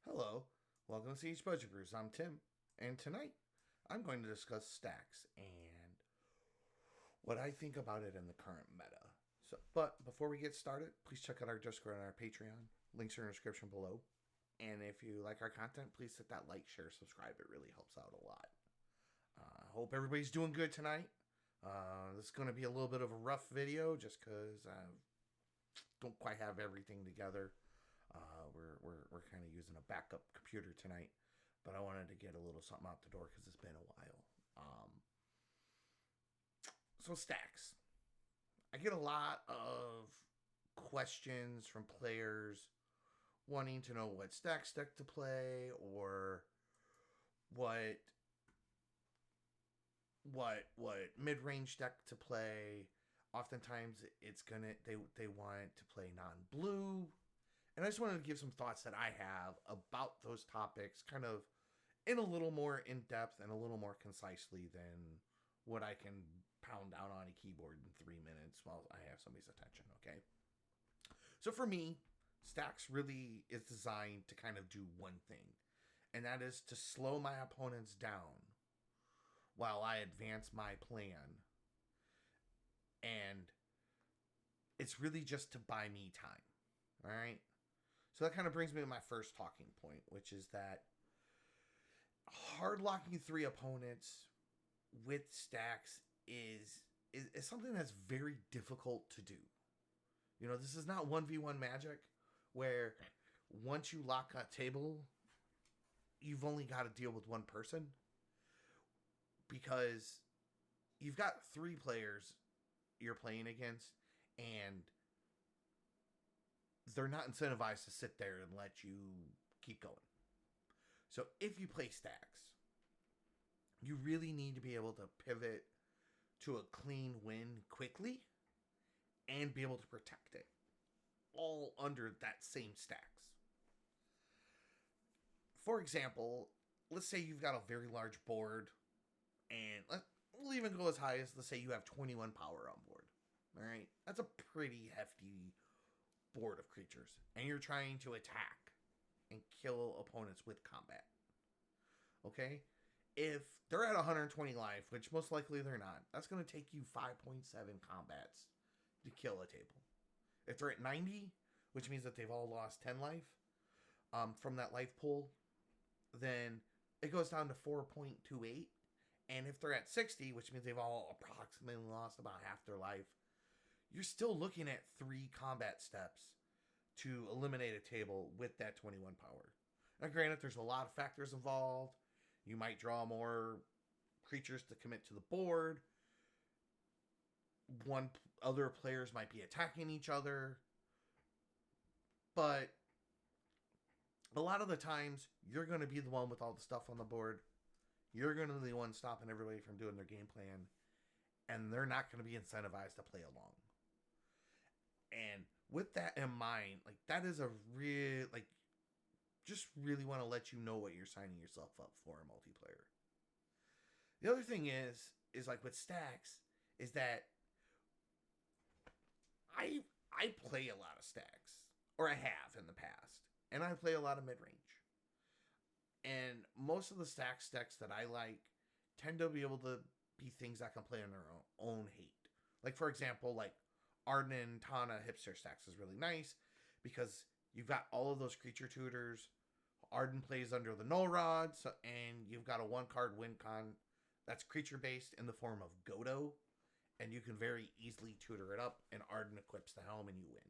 Hello, welcome to Siege Budget Brews. I'm Tim, and tonight I'm going to discuss Stax and what I think about it in the current meta. But before we get started, please check out our Discord and our Patreon. Links are in the description below. And if you like our content, please hit that like, share, subscribe. It really helps out a lot. Hope everybody's doing good tonight. This is going to be a little bit of a rough video just because I don't quite have everything together. We're kind of using a backup computer tonight, but I wanted to get a little something out the door because it's been a while. So Stax, I get a lot of questions from players wanting to know what Stax deck to play or what mid-range deck to play. Oftentimes they want to play non-blue. And I just wanted to give some thoughts that I have about those topics, kind of in a little more in depth and a little more concisely than what I can pound down on a keyboard in 3 minutes while I have somebody's attention, okay? So for me, Stax really is designed to kind of do one thing, and that is to slow my opponents down while I advance my plan. And it's really just to buy me time, all right? So that kind of brings me to my first talking point, which is that hard locking 3 opponents with Stax is something that's very difficult to do. You know, this is not 1v1 magic where once you lock a table, you've only got to deal with one person, because you've got 3 players you're playing against, and they're not incentivized to sit there and let you keep going. So if you play Stax, you really need to be able to pivot to a clean win quickly and be able to protect it, all under that same Stax. For example, let's say you've got a very large board, and we'll even go as high as, let's say you have 21 power on board. All right, that's a pretty hefty board of creatures, and you're trying to attack and kill opponents with combat. Okay, if they're at 120 life, which most likely they're not, that's going to take you 5.7 combats to kill a table. If they're at 90, which means that they've all lost 10 life from that life pool, then it goes down to 4.28. And if they're at 60, which means they've all approximately lost about half their life, you're still looking at 3 combat steps to eliminate a table with that 21 power. Now, granted, there's a lot of factors involved. You might draw more creatures to commit to the board. Other players might be attacking each other. But a lot of the times, you're going to be the one with all the stuff on the board. You're going to be the one stopping everybody from doing their game plan. And they're not going to be incentivized to play along. And with that in mind, like, that is a real, like, just really want to let you know what you're signing yourself up for in multiplayer. The other thing is like with Stax, is that I play a lot of Stax, or I have in the past, and I play a lot of mid-range. And most of the Stax decks that I like tend to be able to be things that can play on their own hate. Like, for example, like Arden and Tana Hipster Stax is really nice because you've got all of those creature tutors. Arden plays under the Null Rod, and you've got a 1-card win con that's creature-based in the form of Godo, and you can very easily tutor it up, and Arden equips the helm, and you win.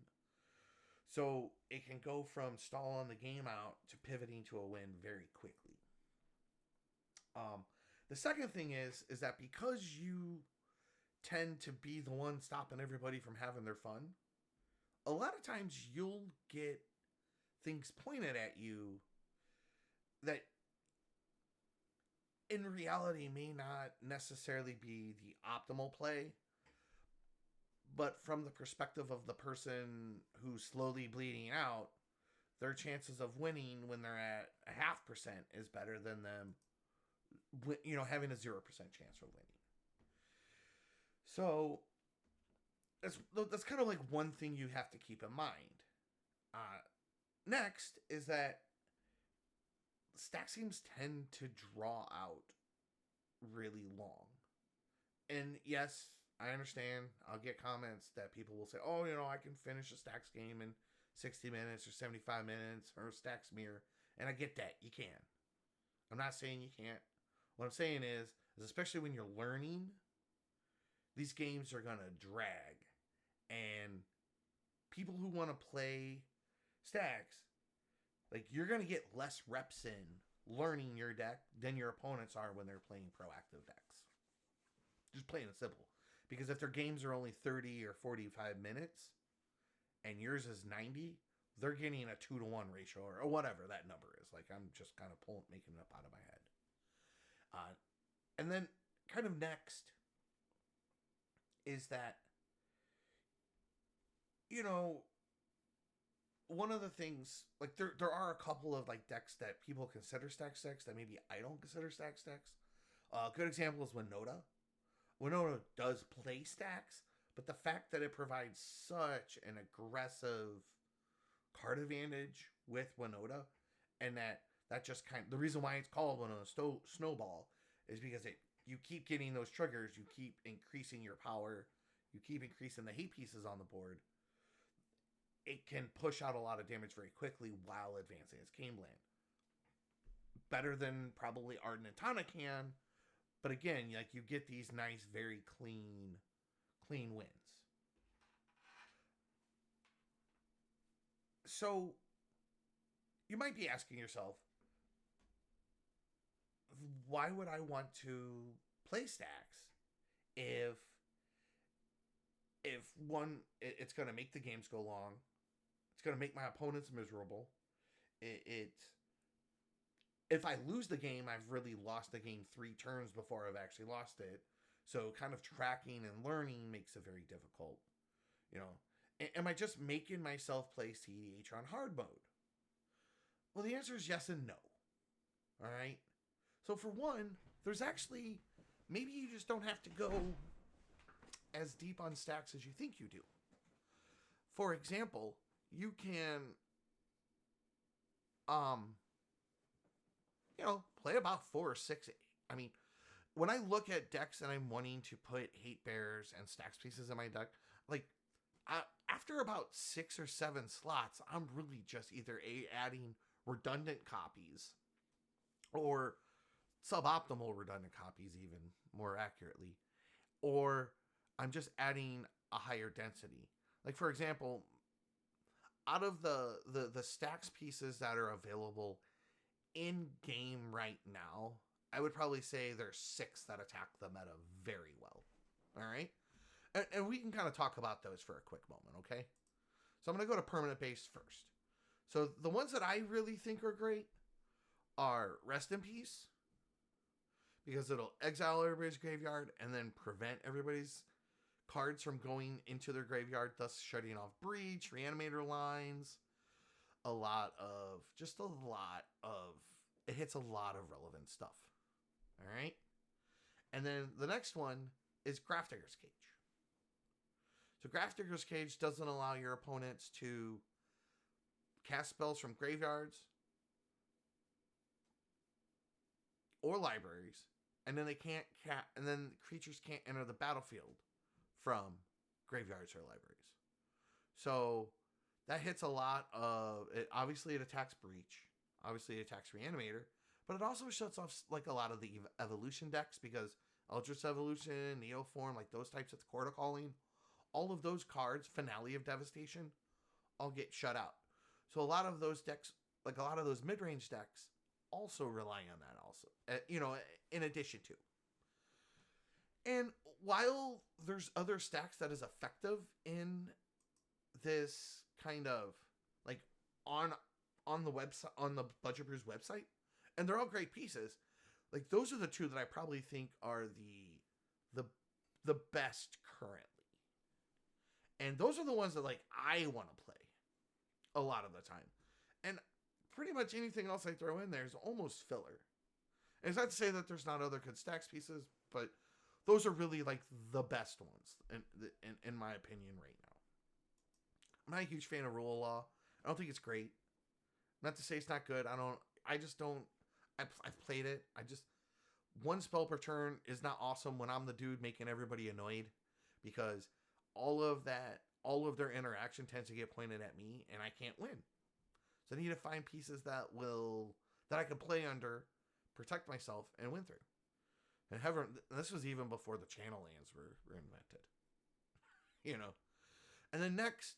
So it can go from stalling the game out to pivoting to a win very quickly. The second thing is that because you tend to be the one stopping everybody from having their fun, a lot of times you'll get things pointed at you that in reality may not necessarily be the optimal play, but from the perspective of the person who's slowly bleeding out, their chances of winning when they're at a 0.5% is better than them, you know, having a 0% chance of winning. So that's kind of like one thing you have to keep in mind. Next is that Stax games tend to draw out really long. And yes, I understand. I'll get comments that people will say, "Oh, I can finish a Stax game in 60 minutes or 75 minutes or Stax Mirror." And I get that. You can. I'm not saying you can't. What I'm saying is especially when you're learning, these games are going to drag. And people who want to play Stax, like, you're going to get less reps in learning your deck than your opponents are when they're playing proactive decks. Just plain and simple. Because if their games are only 30 or 45 minutes and yours is 90, they're getting a 2-to-1 ratio or whatever that number is. Like, I'm just kind of making it up out of my head. And then kind of next is that, one of the things, like, there are a couple of, like, decks that people consider Stax decks that maybe I don't consider Stax decks. A good example is Winota. Winota does play Stax, but the fact that it provides such an aggressive card advantage with Winota, and that just the reason why it's called Winota Snowball is because you keep getting those triggers, you keep increasing your power, you keep increasing the hate pieces on the board. It can push out a lot of damage very quickly while advancing its game land. Better than probably Arden and Tana can, but again, like, you get these nice, very clean wins. So, you might be asking yourself, why would I want to play Stax if one, it's going to make the games go long, it's going to make my opponents miserable, if I lose the game, I've really lost the game 3 turns before I've actually lost it. So kind of tracking and learning makes it very difficult. Am I just making myself play CDH on hard mode? Well, the answer is yes and no. All right. So for one, there's actually, maybe you just don't have to go as deep on Stax as you think you do. For example, you can, play about 4 or 6. I mean, when I look at decks and I'm wanting to put hate bears and Stax pieces in my deck, like, after about 6 or 7 slots, I'm really just either adding redundant copies or suboptimal redundant copies, even more accurately, or I'm just adding a higher density. Like, for example, out of the Stax pieces that are available in game right now, I would probably say there's 6 that attack the meta very well. All right? And we can kind of talk about those for a quick moment, okay? So I'm going to go to permanent base first. So the ones that I really think are great are Rest in Peace, because it'll exile everybody's graveyard and then prevent everybody's cards from going into their graveyard, thus shutting off Breach, Reanimator lines, it hits a lot of relevant stuff. All right? And then the next one is Grafdigger's Cage. So Grafdigger's Cage doesn't allow your opponents to cast spells from graveyards or libraries, and then creatures can't enter the battlefield from graveyards or libraries. So that hits a lot of it. Obviously, it attacks Breach. Obviously, it attacks Reanimator, but it also shuts off, like, a lot of the evolution decks, because Eldritch Evolution, Neoform, like those types of Corda Calling, all of those cards, Finale of Devastation, all get shut out. So a lot of those decks, like a lot of those mid-range decks, also rely on that also, in addition to. And while there's other Stax that is effective in this kind of, like, on the website, on the Budget Brews website, and they're all great pieces, like, those are the 2 that I probably think are the best currently. And those are the ones that, like, I want to play a lot of the time. And pretty much anything else I throw in there is almost filler. And it's not to say that there's not other good Stax pieces, but those are really, like, the best ones, in my opinion, right now. I'm not a huge fan of Rule of Law. I don't think it's great. Not to say it's not good. I've played it. I just one spell per turn is not awesome when I'm the dude making everybody annoyed because all of their interaction tends to get pointed at me and I can't win. So I need to find pieces that I can play under, protect myself, and win through. And this was even before the channel lands were invented. You know. And then next,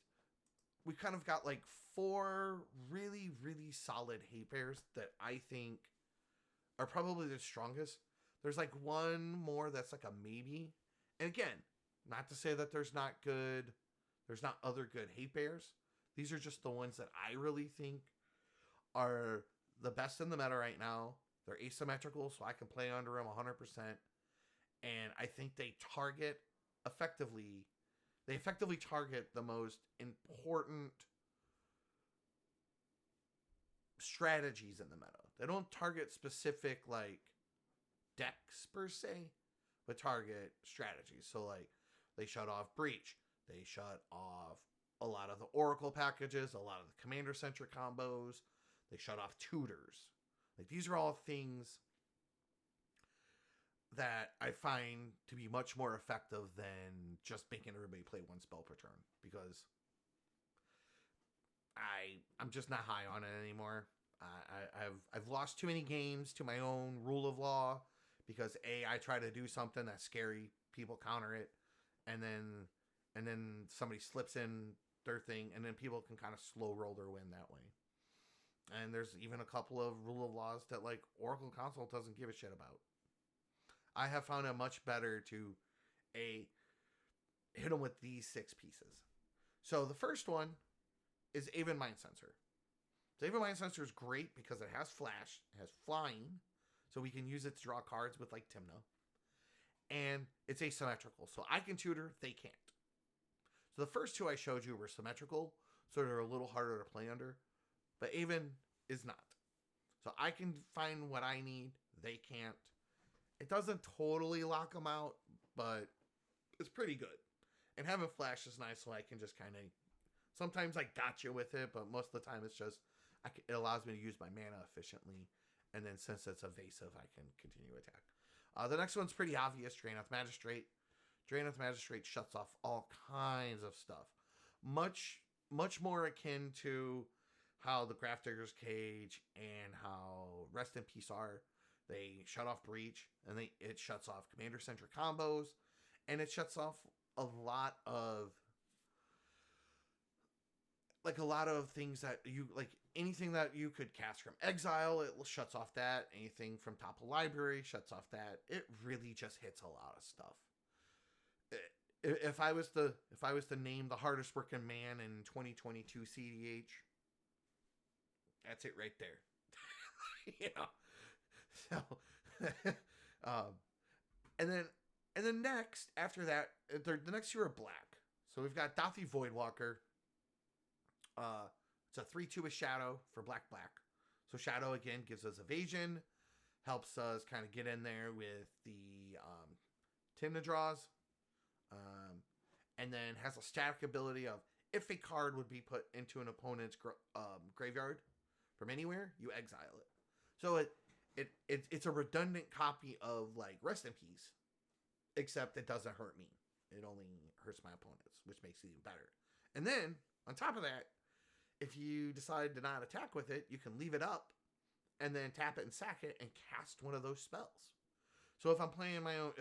we kind of got like 4 really, really solid hate pairs that I think are probably the strongest. There's like one more that's like a maybe. And again, not to say that there's not other good hate pairs. These are just the ones that I really think are the best in the meta right now. They're asymmetrical, so I can play under them 100%. And I think they effectively target the most important strategies in the meta. They don't target specific like decks per se, but target strategies. So like they shut off Breach. They shut off a lot of the Oracle packages, a lot of the commander-centric combos. They shut off tutors. Like these are all things that I find to be much more effective than just making everybody play one spell per turn because I'm just not high on it anymore. I've lost too many games to my own rule of law because I try to do something that's scary, people counter it, and then somebody slips in their thing, and then people can kind of slow roll their win that way. And there's even a couple of rule of laws that like Oracle Console doesn't give a shit about. I have found it much better to hit them with these 6 pieces. So the first one is Aven Mind Sensor. So Aven Mind Sensor is great because it has flash, it has flying, so we can use it to draw cards with like Tymna. And it's asymmetrical, so I can tutor, they can't. So the first 2 I showed you were symmetrical, so they're a little harder to play under. But Aven is not. So I can find what I need, they can't. It doesn't totally lock them out, but it's pretty good. And having flash is nice, so I can just kind of... Sometimes I gotcha with it, but most of the time it's just... it allows me to use my mana efficiently. And then since it's evasive, I can continue attack. The next one's pretty obvious, Draeneth Magistrate. Draeneth Magistrate shuts off all kinds of stuff. Much more akin to how the Grafdigger's Cage and how Rest in Peace are. They shut off Breach, and it shuts off commander-centric combos, and it shuts off a lot of things that you like. Anything that you could cast from exile, it shuts off that. Anything from top of library shuts off that. It really just hits a lot of stuff. If I was to name the hardest working man in 2022 CDH, that's it right there. You know. So, and then next after that, the next 2 are black. So we've got Dothi Voidwalker. It's a 3/2 with Shadow for black. So Shadow again gives us evasion, helps us kind of get in there with the Tymna draws, and then has a static ability of if a card would be put into an opponent's graveyard from anywhere, you exile it. So it's a redundant copy of like Rest in Peace, except it doesn't hurt me. It only hurts my opponents, which makes it even better. And then on top of that, if you decide to not attack with it, you can leave it up and then tap it and sack it and cast one of those spells. So if I'm playing my own,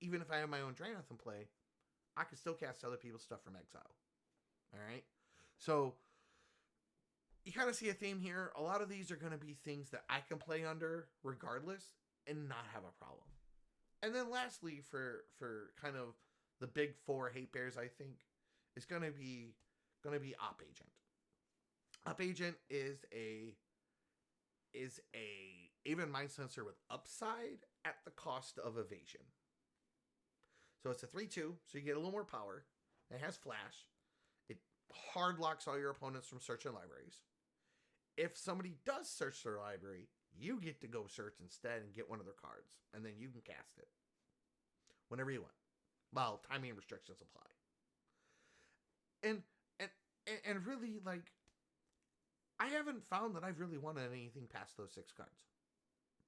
even if I have my own Draeneth in play, I can still cast other people's stuff from exile. All right. So you kind of see a theme here. A lot of these are going to be things that I can play under regardless and not have a problem. And then lastly, for kind of the big 4 hate bears, I think is going to be Op Agent. Up Agent is a Aven Mind Sensor with upside at the cost of evasion. So it's a 3/2, so you get a little more power. It has flash. It hard locks all your opponents from searching libraries. If somebody does search their library, you get to go search instead and get one of their cards, and then you can cast it whenever you want. Well, timing restrictions apply. And really, like, I haven't found that I've really wanted anything past those 6 cards.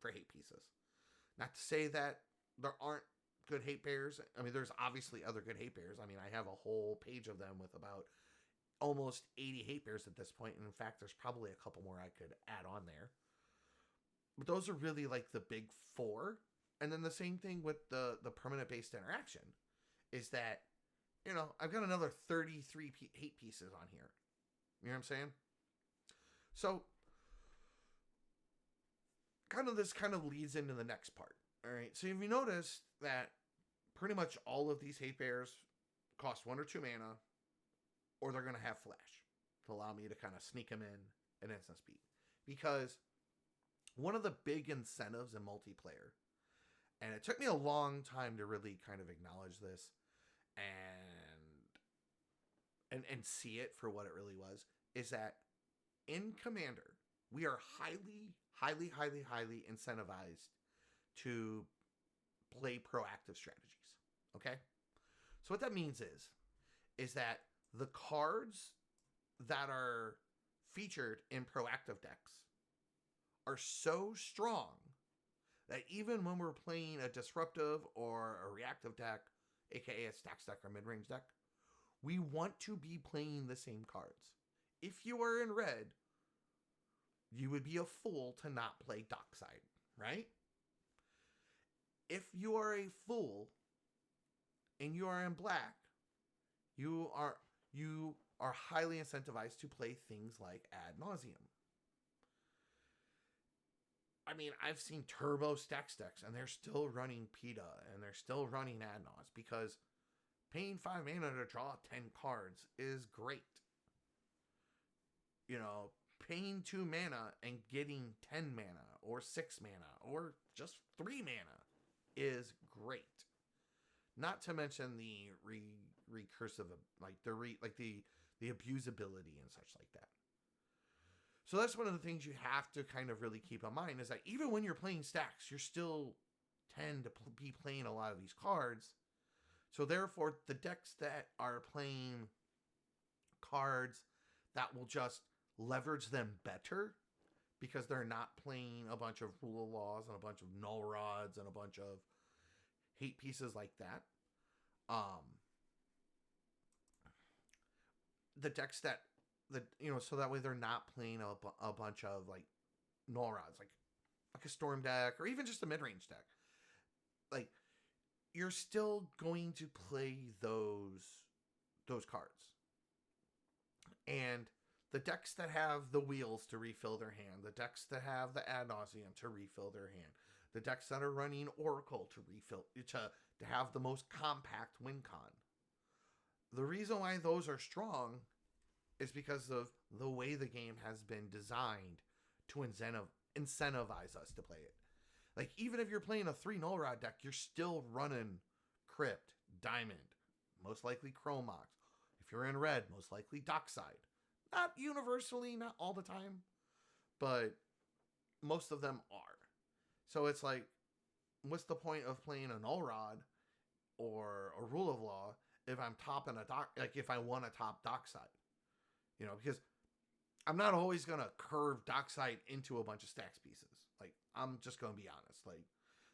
for hate pieces. Not to say that there aren't good hate bears. I mean, there's obviously other good hate bears. I mean, I have a whole page of them with about almost 80 hate bears at this point. And in fact, there's probably a couple more I could add on there. But those are really like the big four. And then the same thing with the permanent based interaction is that, you know, I've got another 33 hate pieces on here. You know what I'm saying? So, this kind of leads into the next part. All right. So, if you notice that pretty much all of these hate bears cost 1 or 2 mana, or they're going to have flash to allow me to kind of sneak them in an instant speed. Because one of the big incentives in multiplayer, and it took me a long time to really kind of acknowledge this and see it for what it really was, is that in Commander, we are highly incentivized to play proactive strategies. Okay? So what that means is that the cards that are featured in proactive decks are so strong that even when we're playing a disruptive or a reactive deck, aka a Stax deck or mid-range deck, we want to be playing the same cards. If you are in red, you would be a fool to not play Dockside, right? If you are a fool and you are in black, you are highly incentivized to play things like Ad Nauseam. I mean, I've seen turbo Stax decks, and they're still running PETA, and they're still running Ad Naus, because paying 5 mana to draw 10 cards is great. You know, paying 2 mana and getting 10 mana, or 6 mana, or just 3 mana is great. Not to mention the recursive, like the abusability and such like that. So that's one of the things you have to kind of really keep in mind, is that even when you're playing Stax, you still tend to be playing a lot of these cards. So therefore, the decks that are playing cards that will just leverage them better, because they're not playing a bunch of rule of laws and a bunch of null rods and a bunch of hate pieces like that. The decks that so that way they're not playing a bunch of like null rods, like a storm deck or even just a mid-range deck. Like, you're still going to play those cards. And the decks that have the wheels to refill their hand, the decks that have the Ad Nauseam to refill their hand, the decks that are running Oracle to have the most compact win con. The reason why those are strong is because of the way the game has been designed to incentivize us to play it. Like, even if you're playing a 3 null rod deck, you're still running Crypt, Diamond, most likely Chrome Mox. If you're in red, most likely Dockside. Not universally, not all the time, but most of them are. So it's like, what's the point of playing a null rod or a rule of law if I'm topping if I want to top Dockside? You know, because I'm not always going to curve Dockside into a bunch of Stax pieces. Like, I'm just going to be honest. Like,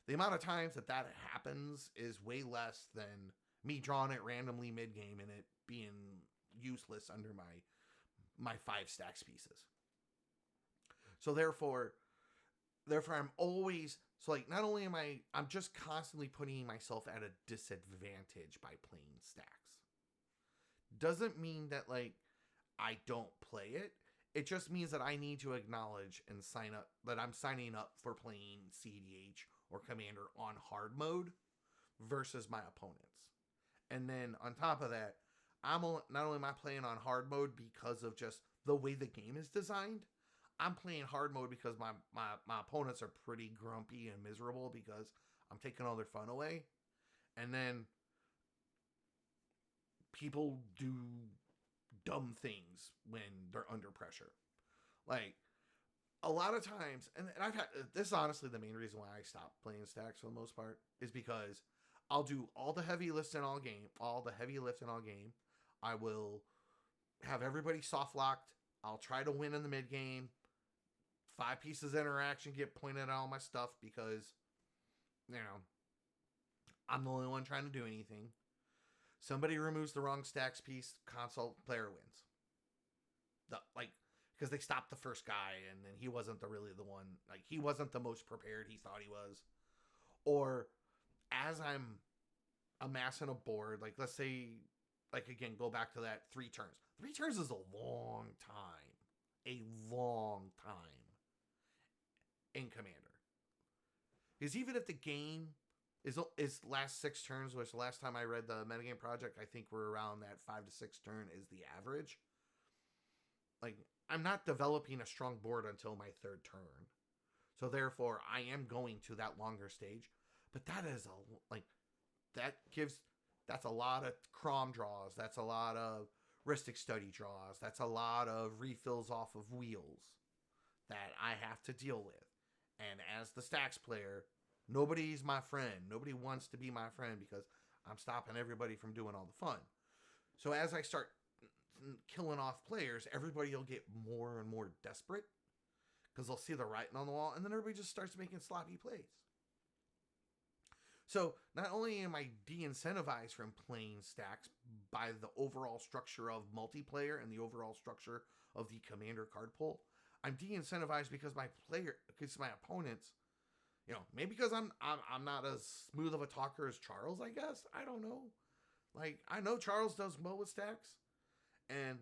the amount of times that happens is way less than me drawing it randomly mid-game and it being useless under my 5 Stax pieces. So therefore I'm always, so like, not only I'm just constantly putting myself at a disadvantage by playing Stax. Doesn't mean that, like, I don't play it. It just means that I need to acknowledge and sign up that I'm signing up for playing CDH or Commander on hard mode versus my opponents. And then on top of that, not only am I playing on hard mode because of just the way the game is designed, I'm playing hard mode because my opponents are pretty grumpy and miserable because I'm taking all their fun away. And then people do dumb things when they're under pressure. Like, a lot of times, and I've had, this is honestly the main reason why I stopped playing Stax for the most part, is because I'll do all the heavy lifting all game. I will have everybody soft locked. I'll try to win in the mid game. 5 pieces of interaction get pointed at all my stuff because, you know, I'm the only one trying to do anything. Somebody removes the wrong Stax piece, console player wins. Like, because they stopped the first guy and then he wasn't really the one. Like, he wasn't the most prepared he thought he was. Or as I'm amassing a board, like, let's say, like, again, go back to that 3 turns. 3 turns is a long time. A long time in Commander. Because even if the game is last 6 turns, which the last time I read the metagame project, I think we're around that 5 to 6 turn is the average. Like, I'm not developing a strong board until my 3rd turn. So therefore, I am going to that longer stage. But that is that's a lot of Crom draws. That's a lot of Ristic Study draws. That's a lot of refills off of wheels that I have to deal with. And as the Stax player, nobody's my friend. Nobody wants to be my friend because I'm stopping everybody from doing all the fun. So as I start killing off players, everybody will get more and more desperate because they'll see the writing on the wall, and then everybody just starts making sloppy plays. So not only am I de-incentivized from playing Stax by the overall structure of multiplayer and the overall structure of the Commander card pool, I'm de-incentivized because my opponents, you know, maybe because I'm not as smooth of a talker as Charles, I guess. I don't know. Like, I know Charles does well with Stax, and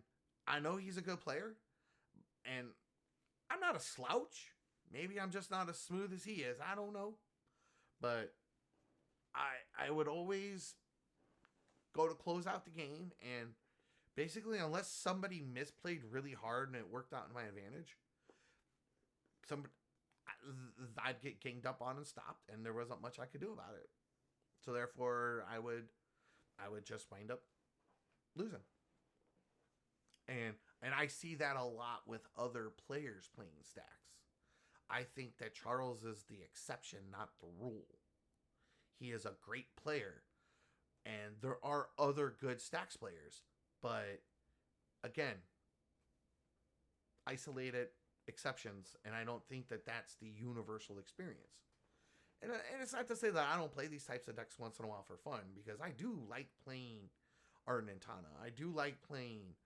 I know he's a good player, and I'm not a slouch. Maybe I'm just not as smooth as he is. I don't know. But I would always go to close out the game, and basically, unless somebody misplayed really hard and it worked out in my advantage, I'd get ganged up on and stopped, and there wasn't much I could do about it. So therefore, I would just wind up losing. And I see that a lot with other players playing Stax. I think that Charles is the exception, not the rule. He is a great player, and there are other good Stax players, but again, isolated exceptions, and I don't think that that's the universal experience. And it's not to say that I don't play these types of decks once in a while for fun, because I do like playing Arden and Tana. I do like playing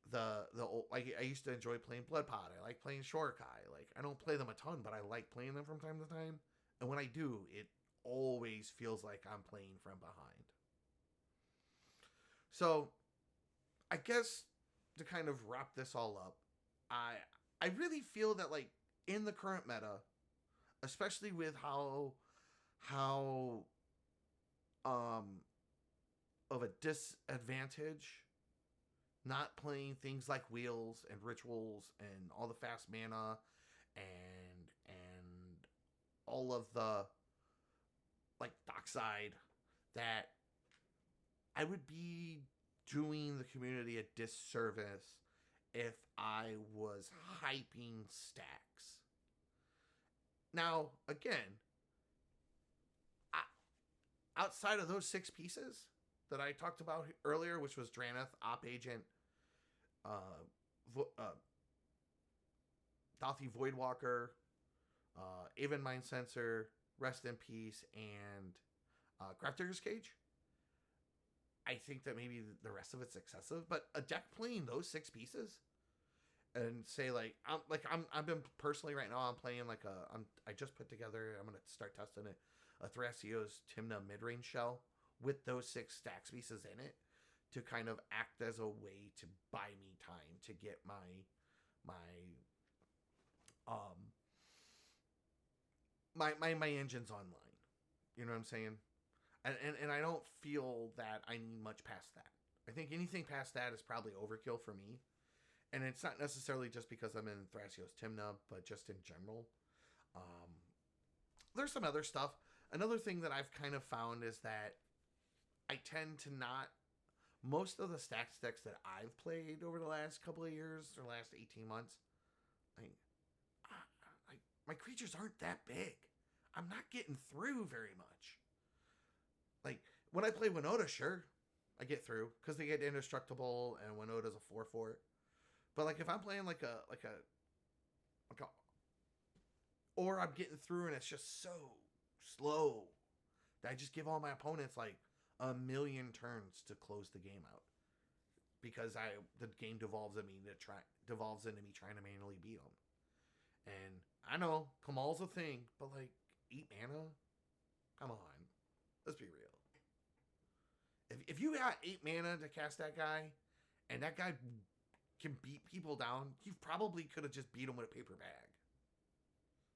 the old, like, I used to enjoy playing Bloodpot. I like playing Shorakai. Like, I don't play them a ton, but I like playing them from time to time. And when I do, it always feels like I'm playing from behind. So, I guess to kind of wrap this all up, I really feel that, like, in the current meta, especially with how of a disadvantage not playing things like wheels and rituals and all the fast mana and all of the, like, dockside, that I would be doing the community a disservice if I was hyping Stax. Now, again, outside of those 6 pieces that I talked about earlier, which was Draneth, Op Agent, Dalthi Voidwalker, Aven Mind Sensor, Rest in Peace, and Grafdigger's Cage, I think that maybe the rest of it's excessive. But a deck playing those 6 pieces, and say, like, I've been personally right now, I'm playing like I just put together, I'm gonna start testing it, a Thrasios Tymna midrange shell with those 6 Stax pieces in it, to kind of act as a way to buy me time to get my engines online. You know what I'm saying? And I don't feel that I need much past that. I think anything past that is probably overkill for me. And it's not necessarily just because I'm in Thrasios Tymna, but just in general. There's some other stuff. Another thing that I've kind of found is that I tend to not... Most of the Stax decks that I've played over the last couple of years, or last 18 months, my creatures aren't that big. I'm not getting through very much. Like, when I play Winota, sure, I get through, because they get indestructible, and Winota's a 4/4. But, like, if I'm playing like a Or I'm getting through and it's just so slow that I just give all my opponents like a million turns to close the game out because the game devolves into me trying to manually beat them. And I know Kamal's a thing, but like 8 mana, come on, let's be real. If you got 8 mana to cast that guy, and that guy can beat people down, you probably could have just beat him with a paper bag.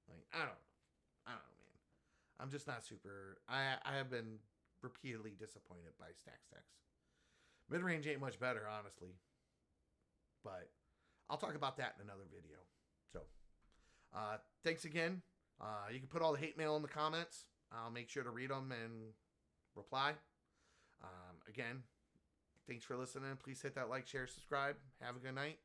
Like I don't know, man. I'm just not super. I have been repeatedly disappointed by Stax. Mid range ain't much better, honestly. But I'll talk about that in another video. So, thanks again. You can put all the hate mail in the comments. I'll make sure to read them and reply. Again, thanks for listening. Please hit that like, share, subscribe. Have a good night.